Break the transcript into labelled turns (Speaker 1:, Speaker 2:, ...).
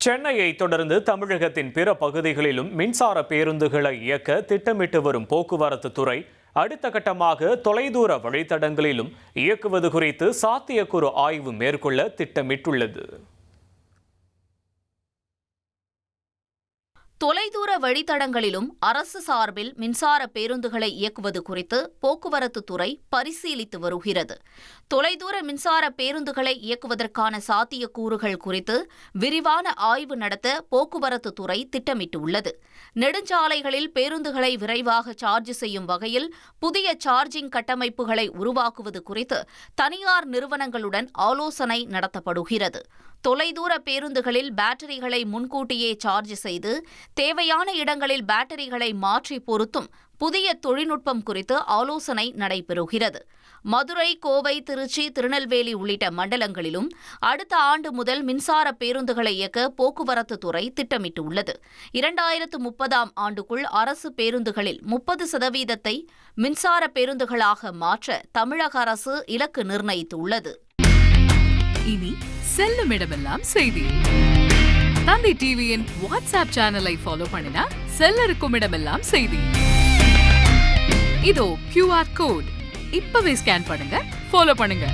Speaker 1: சென்னையை தொடர்ந்து தமிழகத்தின் பிற பகுதிகளிலும் மின்சார பேருந்துகளை இயக்க திட்டமிட்டு வரும் போக்குவரத்து துறை அடுத்த கட்டமாக தொலைதூர வழித்தடங்களிலும் இயக்குவது குறித்து சாத்தியக்கூறு ஆய்வு மேற்கொள்ள திட்டமிட்டுள்ளது.
Speaker 2: தொலைதூர வழித்தடங்களிலும் அரசு சார்பில் மின்சார பேருந்துகளை இயக்குவது குறித்து போக்குவரத்து துறை பரிசீலித்து வருகிறது. தொலைதூர மின்சார பேருந்துகளை இயக்குவதற்கான சாத்தியக்கூறுகள் குறித்து விரிவான ஆய்வு நடத்த போக்குவரத்து துறை திட்டமிட்டுள்ளது. நெடுஞ்சாலைகளில் பேருந்துகளை விரைவாக சார்ஜ் செய்யும் வகையில் புதிய சார்ஜிங் கட்டமைப்புகளை உருவாக்குவது குறித்து தனியார் நிறுவனங்களுடன் ஆலோசனை நடத்தப்படுகிறது. தொலைதூர பேருந்துகளில் பேட்டரிகளை முன்கூட்டியே சார்ஜ் செய்து தேவையான இடங்களில் பேட்டரிகளை மாற்றி பொருத்தும் புதிய தொழில்நுட்பம் குறித்து ஆலோசனை நடைபெறுகிறது. மதுரை, கோவை, திருச்சி, திருநெல்வேலி உள்ளிட்ட மண்டலங்களிலும் அடுத்த ஆண்டு முதல் மின்சார பேருந்துகளை இயக்க போக்குவரத்து துறை திட்டமிட்டுள்ளது. 2030 ஆண்டுக்குள் அரசு பேருந்துகளில் 30% மின்சார பேருந்துகளாக மாற்ற தமிழக அரசு இலக்கு நிர்ணயித்துள்ளது.
Speaker 3: இனி செல்லும் இடமெல்லாம் செய்தி. தந்தை டிவியின் வாட்ஸ்அப் சேனலை ஃபாலோ பண்ணினா செல்ல இருக்கும் இடமெல்லாம் செய்தி. இதோ QR கோட் இப்பவே ஸ்கேன் பண்ணுங்க, ஃபாலோ பண்ணுங்க.